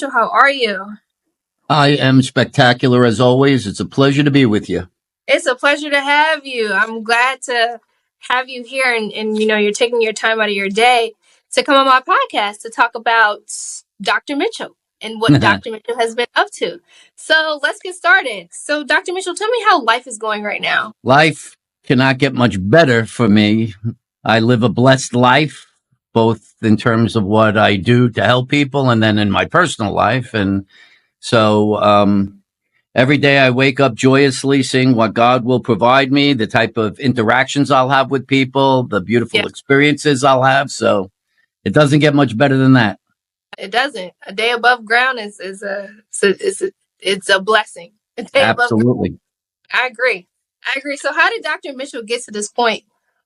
Mitchell. How are you? I am spectacular as always. It's a pleasure to be with you. It's a pleasure to have you. I'm glad to have you here, and you're taking your time out of your day to come on my podcast to talk about Dr. Mitchell and what Dr. Mitchell has been up to. So let's get started. So, Dr. Mitchell, tell me how life is going right now. Life cannot get much better for me. I live a blessed life, both in terms of what I do to help people and then in my personal life. And so every day I wake up joyously seeing what God will provide me, the type of interactions I'll have with people, the beautiful experiences I'll have. So it doesn't get much better than that. It doesn't. A day above ground is a blessing. Absolutely. I agree. So how did Dr. Mitchell get to this point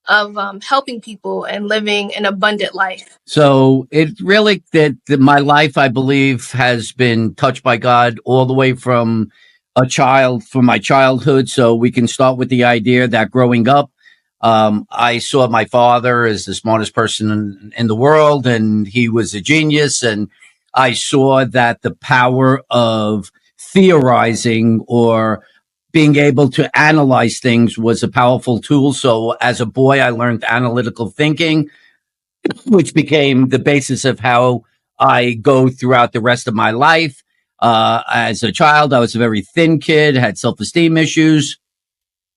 of helping people and living an abundant life? So it really, my life, I believe, has been touched by God all the way from my childhood. So we can start with the idea that growing up, I saw my father as the smartest person in the world, and he was a genius. And I saw that the power of theorizing or being able to analyze things was a powerful tool. So as a boy, I learned analytical thinking, which became the basis of how I go throughout the rest of my life. As a child, I was a very thin kid, had self-esteem issues.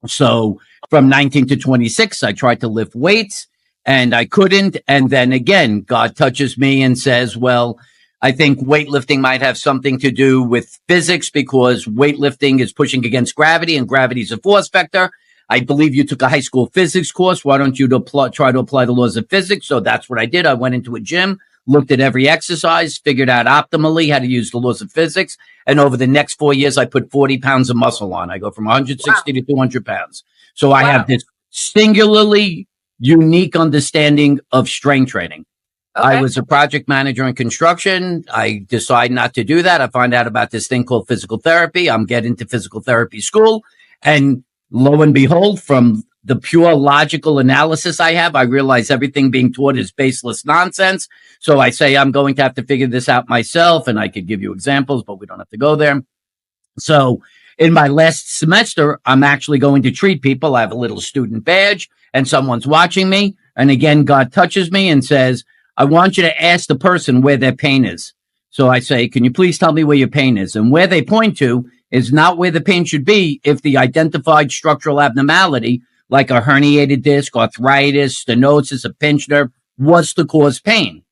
So from 19 to 26, I tried to lift weights and I couldn't. And then again, God touches me and says, well, I think weightlifting might have something to do with physics because weightlifting is pushing against gravity and gravity is a force vector. I believe you took a high school physics course. Why don't you try to apply the laws of physics? So that's what I did. I went into a gym, looked at every exercise, figured out optimally how to use the laws of physics. And over the next 4 years, I put 40 pounds of muscle on. I go from 160 to 200 pounds. So I have this singularly unique understanding of strength training. Okay. I was a project manager in construction. I decide not to do that. I find out about this thing called physical therapy. I'm getting to physical therapy school. And lo and behold, from the pure logical analysis I have, I realize everything being taught is baseless nonsense. So I say, I'm going to have to figure this out myself. And I could give you examples, but we don't have to go there. So in my last semester, I'm actually going to treat people. I have a little student badge and someone's watching me. And again, God touches me and says, I want you to ask the person where their pain is. So I say, can you please tell me where your pain is? And where they point to is not where the pain should be if the identified structural abnormality, like a herniated disc, arthritis, stenosis, a pinched nerve, was to cause pain.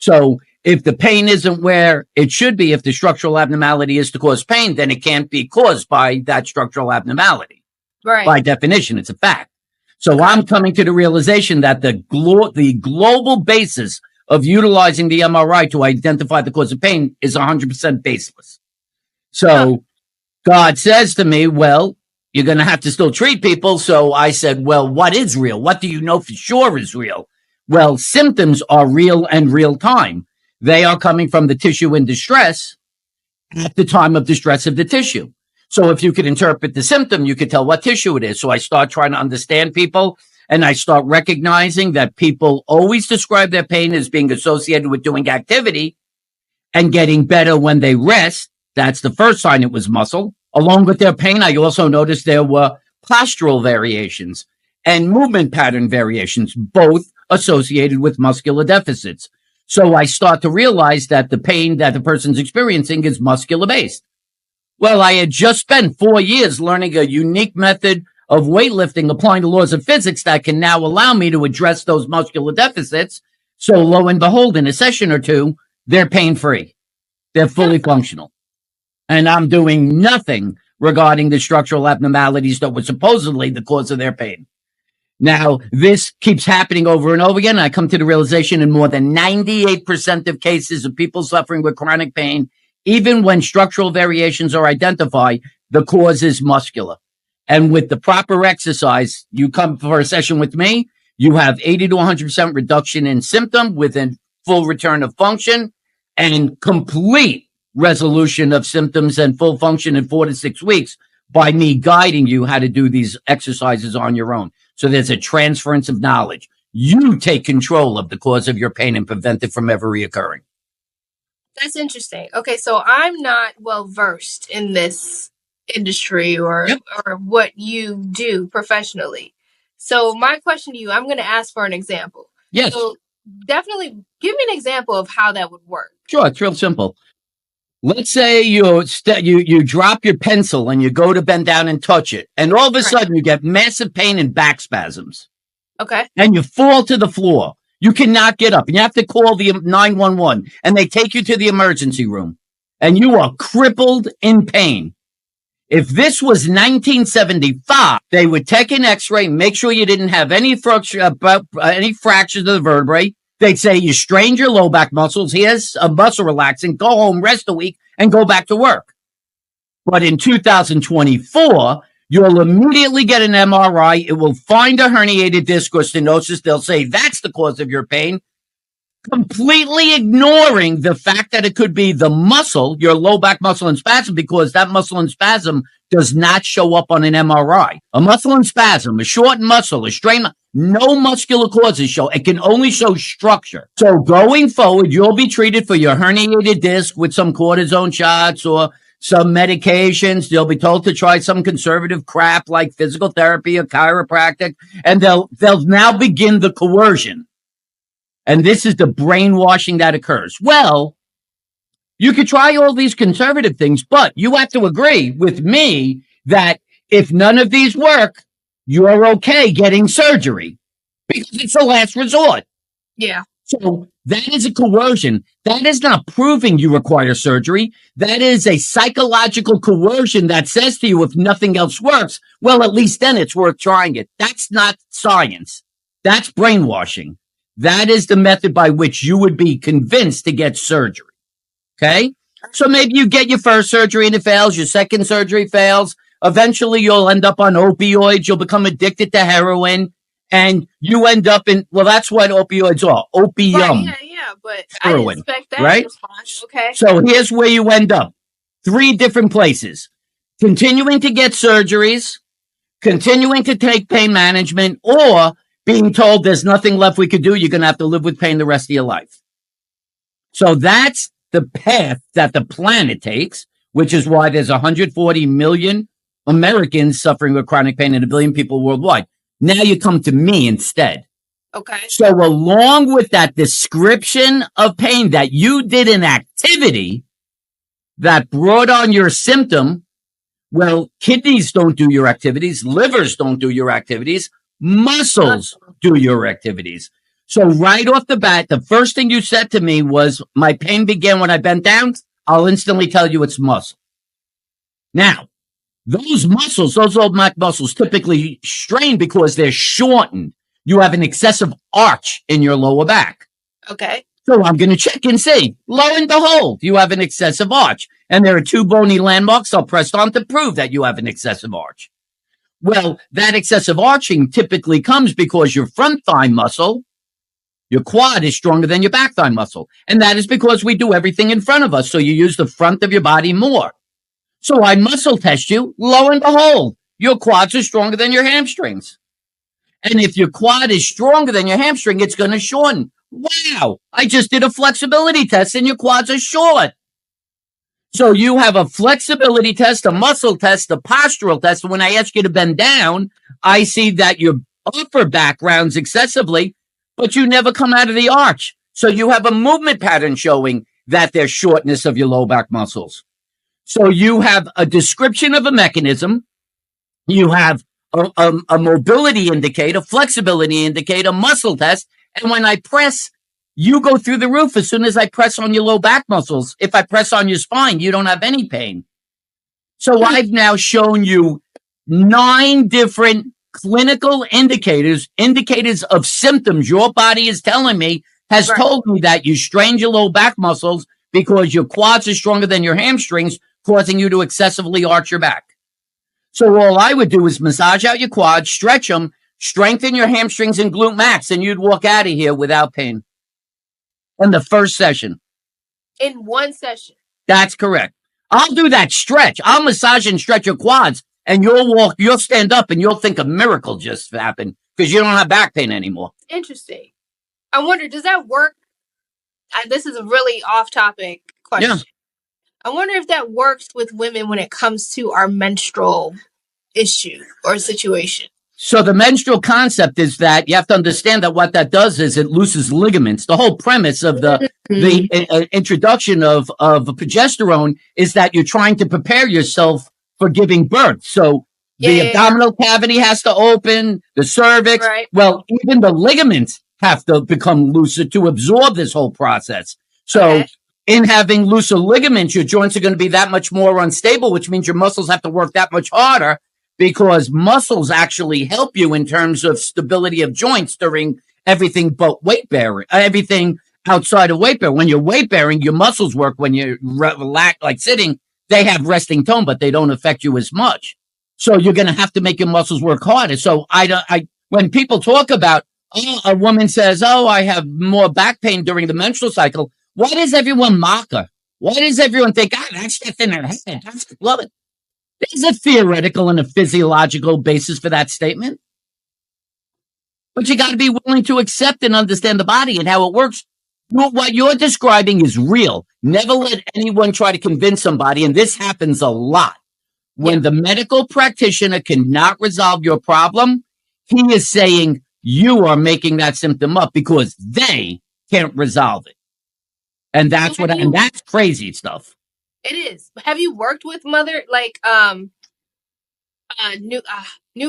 So if the pain isn't where it should be, if the structural abnormality is to cause pain, then it can't be caused by that structural abnormality. Right. By definition, it's a fact. So I'm coming to the realization that the global basis of utilizing the MRI to identify the cause of pain is 100% baseless. So God says to me, well, you're going to have to still treat people. So I said, well, what is real? What do you know for sure is real? Well, symptoms are real and real time. They are coming from the tissue in distress at the time of distress of the tissue. So if you could interpret the symptom, you could tell what tissue it is. So I start trying to understand people and I start recognizing that people always describe their pain as being associated with doing activity and getting better when they rest. That's the first sign it was muscle. Along with their pain, I also noticed there were postural variations and movement pattern variations, both associated with muscular deficits. So I start to realize that the pain that the person's experiencing is muscular based. Well, I had just spent 4 years learning a unique method of weightlifting, applying the laws of physics that can now allow me to address those muscular deficits. So lo and behold, in a session or two, they're pain-free. They're fully functional. And I'm doing nothing regarding the structural abnormalities that were supposedly the cause of their pain. Now, this keeps happening over and over again. I come to the realization in more than 98% of cases of people suffering with chronic pain, even when structural variations are identified, the cause is muscular. And with the proper exercise, you come for a session with me, you have 80 to 100% reduction in symptom with a full return of function and complete resolution of symptoms and full function in 4 to 6 weeks by me guiding you how to do these exercises on your own. So there's a transference of knowledge. You take control of the cause of your pain and prevent it from ever reoccurring. That's interesting. Okay, so I'm not well versed in this industry or what you do professionally. So my question to you, I'm going to ask for an example. Yes. So definitely give me an example of how that would work. Sure, it's real simple. Let's say you drop your pencil and you go to bend down and touch it, and all of a sudden you get massive pain and back spasms. Okay. And you fall to the floor. You cannot get up, and you have to call the 911, and they take you to the emergency room, and you are crippled in pain. If this was 1975, they would take an X-ray, make sure you didn't have any fractures of the vertebrae. They'd say you strained your low back muscles. Here's a muscle relaxant. Go home, rest a week, and go back to work. But in 2024, you'll immediately get an MRI. It will find a herniated disc or stenosis. They'll say that's the cause of your pain, completely ignoring the fact that it could be the muscle, your low back muscle and spasm, because that muscle and spasm does not show up on an MRI. A muscle and spasm, a shortened muscle, a strained, no muscular causes show. It can only show structure. So going forward, you'll be treated for your herniated disc with some cortisone shots or some medications. You'll be told to try some conservative crap like physical therapy or chiropractic, and they'll now begin the coercion. And this is the brainwashing that occurs. Well, you could try all these conservative things, but you have to agree with me that if none of these work, you're okay getting surgery because it's the last resort. Yeah. So that is a coercion. That is not proving you require surgery. That is a psychological coercion that says to you, if nothing else works, well, at least then it's worth trying it. That's not science. That's brainwashing. That is the method by which you would be convinced to get surgery. Okay? So maybe you get your first surgery and it fails, your second surgery fails. Eventually you'll end up on opioids, you'll become addicted to heroin, and you end up in, well, that's what opioids are. Opium. Right, yeah, but heroin, I didn't expect that right? response. Okay. So here's where you end up. 3 different places. Continuing to get surgeries, continuing to take pain management, or being told there's nothing left we could do, you're going to have to live with pain the rest of your life. So that's the path that the planet takes, which is why there's 140 million Americans suffering with chronic pain and 1 billion people worldwide. Now you come to me instead. Okay. So along with that description of pain that you did an activity that brought on your symptom, well, kidneys don't do your activities, livers don't do your activities, muscles do your activities. So right off the bat, the first thing you said to me was, my pain began when I bent down. I'll instantly tell you it's muscle. Now, those muscles, those old back muscles typically strain because they're shortened. You have an excessive arch in your lower back. Okay. So I'm going to check and see. Lo and behold, you have an excessive arch. And there are 2 bony landmarks I'll press on to prove that you have an excessive arch. Well, that excessive arching typically comes because your front thigh muscle, your quad, is stronger than your back thigh muscle. And that is because we do everything in front of us. So you use the front of your body more. So I muscle test you. Lo and behold, your quads are stronger than your hamstrings. And if your quad is stronger than your hamstring, it's going to shorten. Wow, I just did a flexibility test and your quads are short. So you have a flexibility test, a muscle test, a postural test. And when I ask you to bend down, I see that your upper back rounds excessively, but you never come out of the arch. So you have a movement pattern showing that there's shortness of your low back muscles. So you have a description of a mechanism. You have a mobility indicator, flexibility indicator, muscle test. And when I press, you go through the roof as soon as I press on your low back muscles. If I press on your spine, you don't have any pain. So I've now shown you 9 different clinical indicators of symptoms your body is telling me, has told me that you strained your low back muscles because your quads are stronger than your hamstrings, causing you to excessively arch your back. So all I would do is massage out your quads, stretch them, strengthen your hamstrings and glute max, and you'd walk out of here without pain. In the first session. In one session. That's correct. I'll do that stretch. I'll massage and stretch your quads, and you'll stand up and you'll think a miracle just happened because you don't have back pain anymore. Interesting. I wonder, does that work? This is a really off-topic Question. Yeah. I wonder if that works with women when it comes to our menstrual issue or situation. So the menstrual concept is that you have to understand that what that does is it loosens ligaments. The whole premise of the introduction of progesterone is that you're trying to prepare yourself for giving birth. So the abdominal cavity has to open, the cervix. Right. Well, even the ligaments have to become looser to absorb this whole process. So in having looser ligaments, your joints are going to be that much more unstable, which means your muscles have to work that much harder, because muscles actually help you in terms of stability of joints during everything but weight bearing, everything outside of weight bearing. When you're weight bearing, your muscles work. When you relax, like sitting, they have resting tone, but they don't affect you as much. So you're going to have to make your muscles work harder. So when people talk about, a woman says, "Oh, I have more back pain during the menstrual cycle," why does everyone mock her? Why does everyone think, that's just in her head? Love it. There's a theoretical and a physiological basis for that statement. But you got to be willing to accept and understand the body and how it works. What you're describing is real. Never let anyone try to convince somebody, and this happens a lot. When the medical practitioner cannot resolve your problem, he is saying you are making that symptom up because they can't resolve it. And that's and that's crazy stuff. It is. Have you worked with new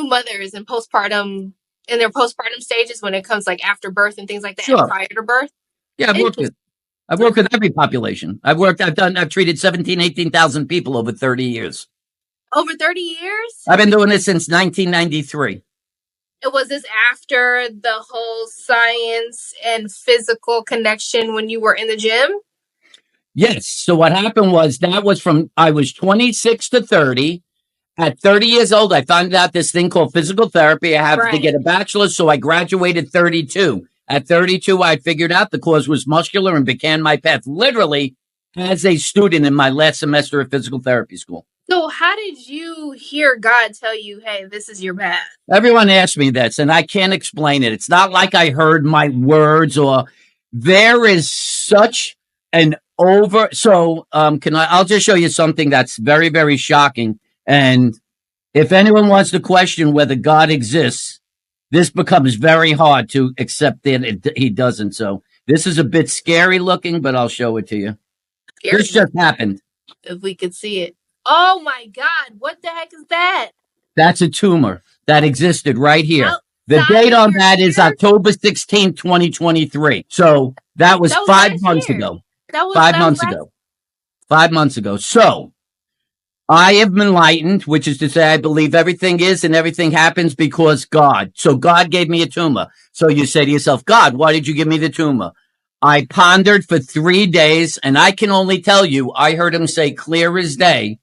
mothers in postpartum, in their postpartum stages, when it comes like after birth and things like that, Sure. prior to birth? Yeah, I've worked with every population. I've treated 17, 18,000 people over 30 years. Over 30 years? I've been doing this since 1993. Was this after the whole science and physical connection when you were in the gym? Yes. So what happened was I was 26 to 30. At 30 years old, I found out this thing called physical therapy. I had to get a bachelor's, so I graduated 32. At 32, I figured out the cause was muscular and began my path literally as a student in my last semester of physical therapy school. So how did you hear God tell you, hey, this is your path? Everyone asks me this, and I can't explain it. It's not like I heard my words, or there is such an I'll just show you something that's very, very shocking. And if anyone wants to question whether God exists, this becomes very hard to accept that he doesn't. So this is a bit scary looking, but I'll show it to you. This just happened. If we could see it. Oh my God, what the heck is that? That's a tumor that existed right here. The date on that is October 16, 2023. So that was 5 months ago. That was 5 months ago. 5 months ago. So I am enlightened, which is to say I believe everything is and everything happens because God. So God gave me a tumor. So you say to yourself, God, why did you give me the tumor? I pondered for 3 days, and I can only tell you, I heard him say clear as day,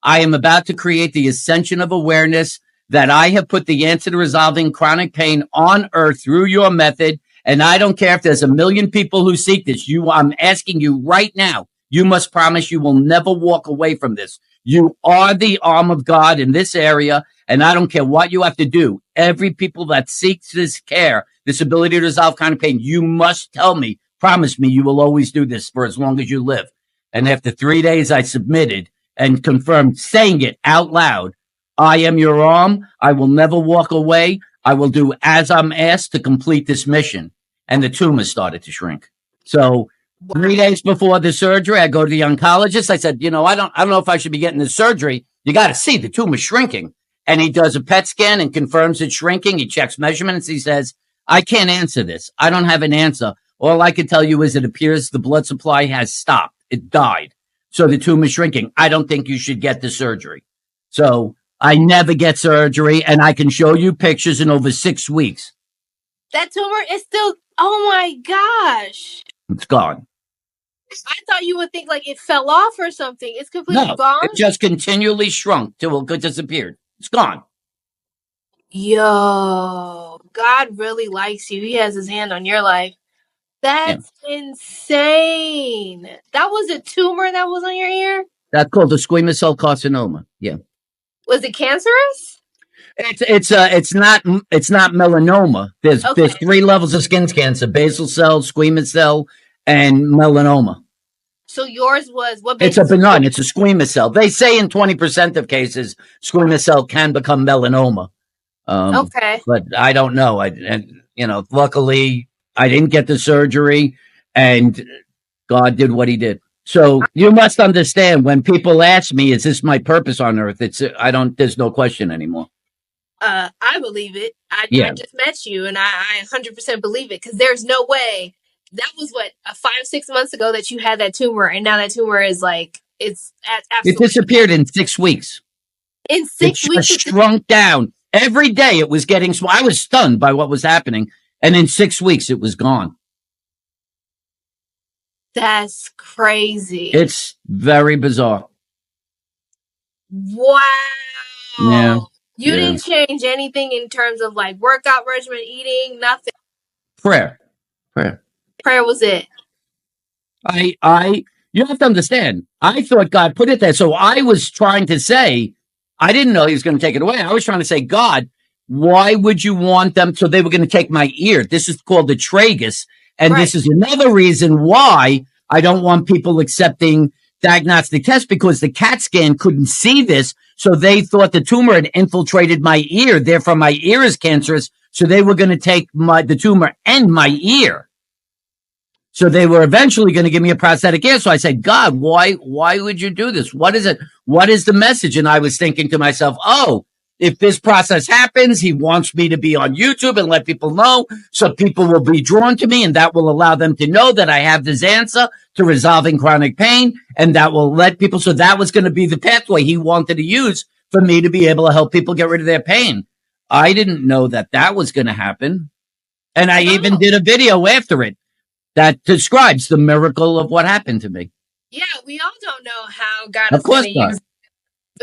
I am about to create the ascension of awareness that I have put the answer to resolving chronic pain on earth through your method. And I don't care if there's a million people who seek this. I'm asking you right now, you must promise you will never walk away from this. You are the arm of God in this area, and I don't care what you have to do. Every people that seeks this care, this ability to resolve chronic pain, you must tell me, promise me you will always do this for as long as you live. And after 3 days, I submitted and confirmed, saying it out loud, I am your arm. I will never walk away. I will do as I'm asked to complete this mission. And the tumor started to shrink. So 3 days before the surgery, I go to the oncologist. I said, I don't know if I should be getting the surgery. You got to see the tumor shrinking. And he does a PET scan and confirms it's shrinking. He checks measurements. He says, I can't answer this. I don't have an answer. All I can tell you is it appears the blood supply has stopped. It died. So the tumor is shrinking. I don't think you should get the surgery. So I never get surgery, and I can show you pictures in over 6 weeks. That tumor is still, oh my gosh. It's gone. I thought you would think like it fell off or something. It's completely gone? It just continually shrunk till it disappeared. It's gone. Yo, God really likes you. He has his hand on your life. That's insane. That was a tumor that was on your ear? That's called a squamous cell carcinoma. Yeah. Was it cancerous? It's not melanoma. There's 3 levels of skin cancer: basal cell, squamous cell, and melanoma. So yours was what It's made a it so benign, yours? it's a squamous cell. They say in 20% of cases, squamous cell can become melanoma. Um, Okay. but I don't know. Luckily I didn't get the surgery and God did what he did. So you must understand when people ask me, is this my purpose on earth? There's no question anymore. I believe it. I Yeah. just met you, and I 100% believe it, because there's no way that was what 5-6 months ago that you had that tumor, and now that tumor is like it's It absolutely disappeared in 6 weeks. in It six just weeks. shrunk down. Every day it was getting small. I was stunned by what was happening. And in 6 weeks, it was gone. That's crazy. It's very bizarre. Wow. Yeah. You Yeah. didn't change anything in terms of like workout regimen, eating, nothing. Prayer. Prayer. Prayer was it. You have to understand, I thought God put it there. So I was trying to say, I didn't know he was going to take it away. I was trying to say, God, why would you want them? So they were going to take my ear. This is called the tragus. And Right. this is another reason why I don't want people accepting diagnostic tests, because the CAT scan couldn't see this. So they thought the tumor had infiltrated my ear. Therefore, my ear is cancerous. So they were going to take the tumor and my ear. So they were eventually going to give me a prosthetic ear. So I said, God, why would you do this? What is it? What is the message? And I was thinking to myself, oh, if this process happens, he wants me to be on YouTube and let people know, so people will be drawn to me, and that will allow them to know that I have this answer to resolving chronic pain, and that will let people. So that was going to be the pathway he wanted to use for me to be able to help people get rid of their pain. I didn't know that was going to happen. And I even did a video after it that describes the miracle of what happened to me. Yeah, we all don't know how God Of is going course to not. use.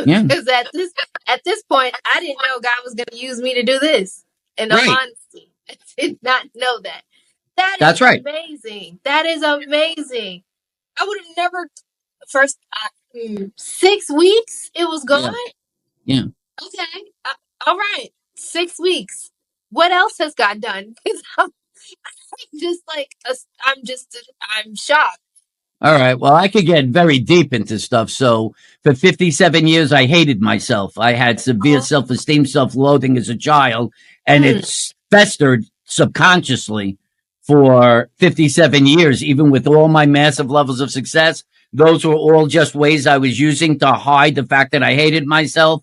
Yeah. Because at this point, I didn't know God was going to use me to do this. In all Right. honesty, I did not know that. That's right. Amazing. That is amazing. I would have never. First, 6 weeks, it was gone. Yeah. Okay. All right. 6 weeks. What else has God done? Because I'm just like, I'm shocked. All right. Well, I could get very deep into stuff. So for 57 years, I hated myself. I had severe self-esteem, self-loathing as a child, and it's festered subconsciously for 57 years, even with all my massive levels of success. Those were all just ways I was using to hide the fact that I hated myself.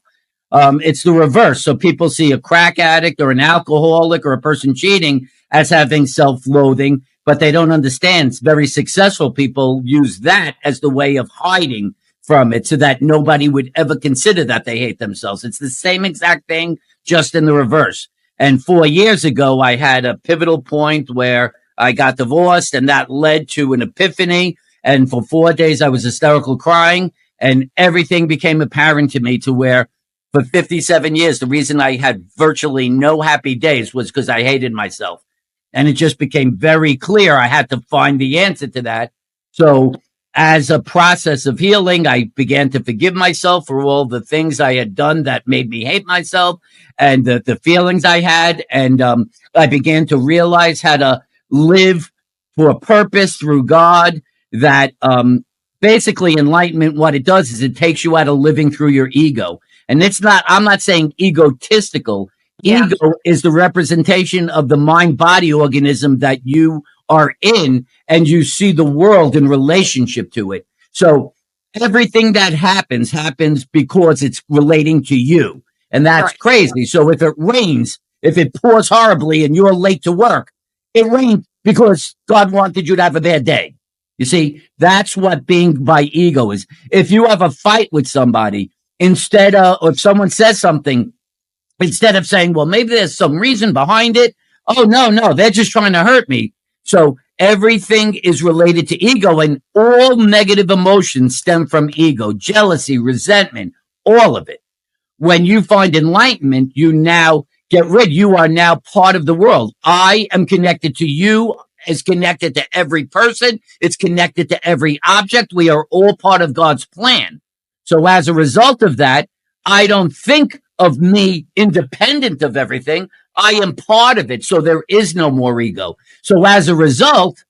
It's the reverse. So people see a crack addict or an alcoholic or a person cheating as having self-loathing, but they don't understand. Very successful people use that as the way of hiding from it, so that nobody would ever consider that they hate themselves. It's the same exact thing, just in the reverse. And 4 years ago, I had a pivotal point where I got divorced, and that led to an epiphany. And for 4 days, I was hysterical crying, and everything became apparent to me, to where for 57 years, the reason I had virtually no happy days was because I hated myself. And it just became very clear I had to find the answer to that. So as a process of healing, I began to forgive myself for all the things I had done that made me hate myself, and the feelings I had. And I began to realize how to live for a purpose through God. That basically enlightenment, what it does is it takes you out of living through your ego. And I'm not saying egotistical. Yeah. Ego is the representation of the mind-body organism that you are in, and you see the world in relationship to it. So everything that happens because it's relating to you. And that's crazy. So if it rains, if it pours horribly and you're late to work, it rained because God wanted you to have a bad day. You see, that's what being by ego is. If you have a fight with somebody, or if someone says something, instead of saying, well, maybe there's some reason behind it. Oh, no, they're just trying to hurt me. So everything is related to ego, and all negative emotions stem from ego: jealousy, resentment, all of it. When you find enlightenment, you are now part of the world. I am connected to you, is connected to every person. It's connected to every object. We are all part of God's plan. So as a result of that, I don't think of me independent of everything. I am part of it. So there is no more ego. So as a result,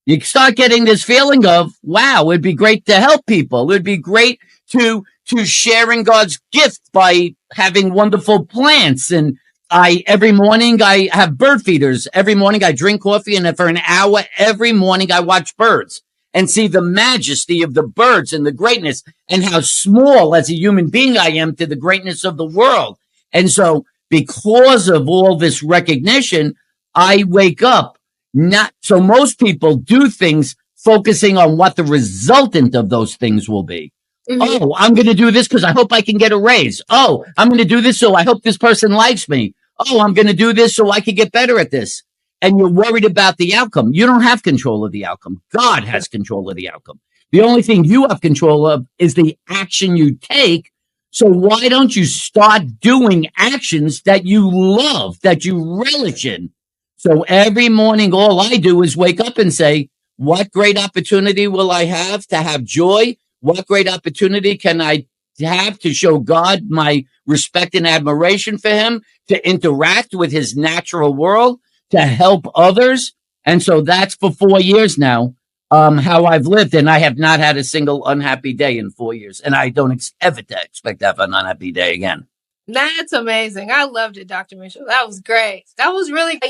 you start getting this feeling of, wow, it'd be great to help people. It'd be great to sharing God's gift by having wonderful plants. And every morning I have bird feeders. Every morning I drink coffee, and for an hour every morning I watch birds and see the majesty of the birds and the greatness, and how small as a human being I am to the greatness of the world. And so because of all this recognition, I wake up not so most people do things focusing on what the resultant of those things will be. Mm-hmm. Oh, I'm going to do this because I hope I can get a raise. Oh, I'm going to do this so I hope this person likes me. Oh, I'm going to do this so I can get better at this. And you're worried about the outcome. You don't have control of the outcome. God has control of the outcome. The only thing you have control of is the action you take. So why don't you start doing actions that you love, that you relish in? So every morning, all I do is wake up and say, what great opportunity will I have to have joy? What great opportunity can I have to show God my respect and admiration for him, to interact with his natural world, to help others? And so that's for 4 years now, how I've lived. And I have not had a single unhappy day in 4 years. And I don't ever expect to have an unhappy day again. That's amazing. I loved it, Dr. Mitchell. That was great. That was really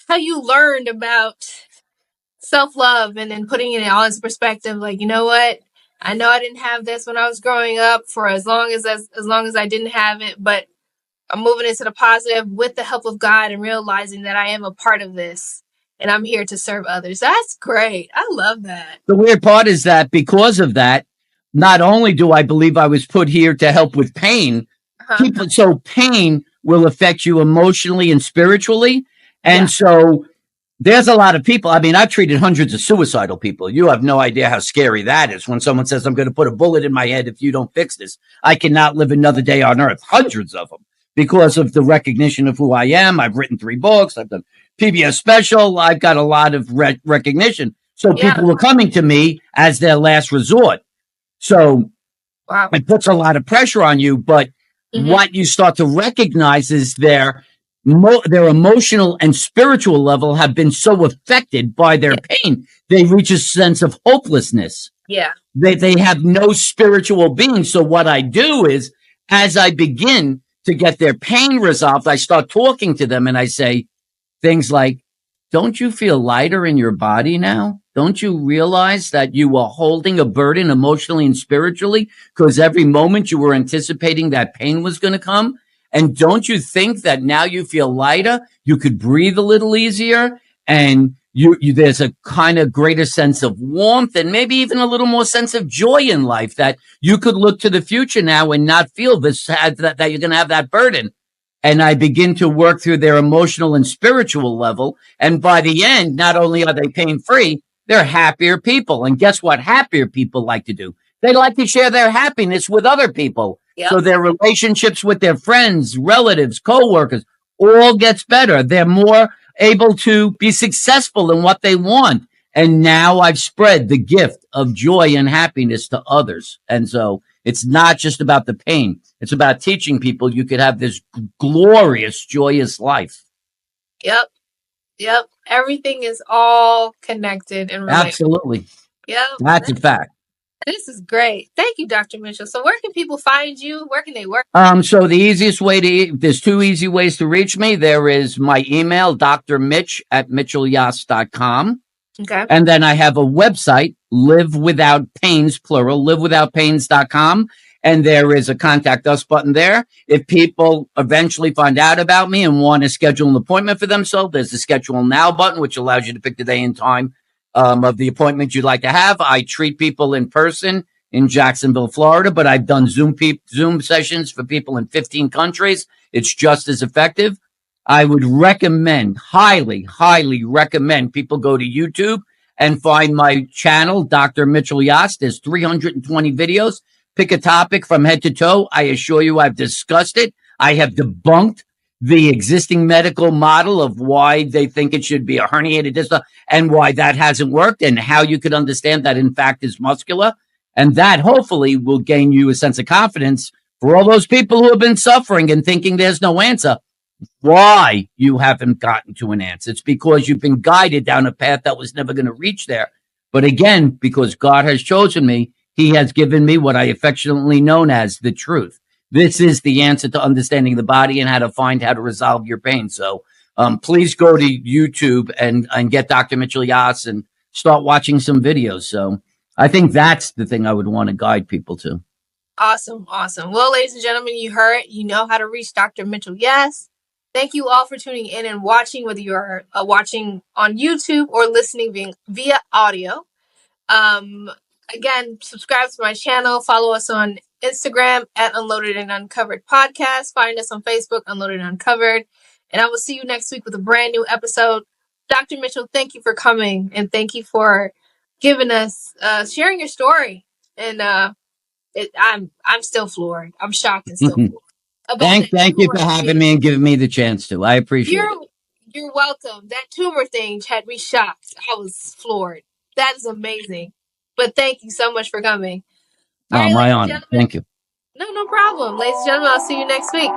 how you learned about self-love, and then putting it all into perspective. Like, you know what? I know I didn't have this when I was growing up for as long as I didn't have it, but I'm moving into the positive with the help of God and realizing that I am a part of this and I'm here to serve others. That's great. I love that. The weird part is that because of that, not only do I believe I was put here to help with pain, so pain will affect you emotionally and spiritually. And so there's a lot of people. I mean, I've treated hundreds of suicidal people. You have no idea how scary that is when someone says, I'm going to put a bullet in my head if you don't fix this. I cannot live another day on earth. Hundreds of them, because of the recognition of who I am. I've written 3 books. I've done PBS special. I've got a lot of recognition. So people were coming to me as their last resort. So it puts a lot of pressure on you. But what you start to recognize is their emotional and spiritual level have been so affected by their pain. They reach a sense of hopelessness. Yeah. They have no spiritual being. So what I do is, as I begin to get their pain resolved, I start talking to them and I say things like, don't you feel lighter in your body now? Don't you realize that you are holding a burden emotionally and spiritually because every moment you were anticipating that pain was going to come? And don't you think that now you feel lighter, you could breathe a little easier, and there's a kind of greater sense of warmth and maybe even a little more sense of joy in life, that you could look to the future now and not feel this sad that you're going to have that burden. And I begin to work through their emotional and spiritual level. And by the end, not only are they pain-free, they're happier people. And guess what happier people like to do? They like to share their happiness with other people. Yep. So their relationships with their friends, relatives, co-workers, all gets better. They're more able to be successful in what they want. And now I've spread the gift of joy and happiness to others. And so it's not just about the pain. It's about teaching people you could have this glorious, joyous life. Yep. Everything is all connected and related. Absolutely. Yep. That's a fact. This is great. Thank you, Dr. Mitchell. So where can people find you? Where can they work? So the easiest way there's 2 easy ways to reach me. There is my email, drmitch@mitchellyass.com. Okay. And then I have a website, Live Without Pains, plural, livewithoutpains.com. And there is a contact us button there. If people eventually find out about me and want to schedule an appointment for themselves, there's the schedule now button, which allows you to pick the day and time of the appointment you'd like to have. I treat people in person in Jacksonville, Florida, but I've done Zoom sessions for people in 15 countries. It's just as effective. I would highly recommend people go to YouTube and find my channel, Dr. Mitchell Yass. There's 320 videos. Pick a topic from head to toe. I assure you I've discussed it. I have debunked the existing medical model of why they think it should be a herniated disc and why that hasn't worked, and how you could understand that in fact is muscular. And that hopefully will gain you a sense of confidence for all those people who have been suffering and thinking there's no answer. why you haven't gotten to an answer. It's because you've been guided down a path that was never going to reach there. But again, because God has chosen me, he has given me what I affectionately known as the truth. This is the answer to understanding the body and how to resolve your pain. So please go to YouTube and get Dr. Mitchell Yass and start watching some videos. So I think that's the thing I would want to guide people to. Awesome. Awesome. Well, ladies and gentlemen, you heard, you know how to reach Dr. Mitchell Yass. Thank you all for tuning in and watching, whether you're watching on YouTube or listening via audio. Again, subscribe to my channel. Follow us on Instagram at Unloaded and Uncovered Podcast. Find us on Facebook, Unloaded and Uncovered. And I will see you next week with a brand new episode. Dr. Mitchell, thank you for coming, and thank you for giving us, sharing your story. And I'm still floored. I'm shocked and still floored about Thank you for tumor having thing. me and giving me the chance to. I appreciate it. You're welcome. That tumor thing had me shocked. I was floored. That is amazing. But thank you so much for coming. All right, My ladies and honor. gentlemen. Thank you. No problem. Ladies and gentlemen, I'll see you next week.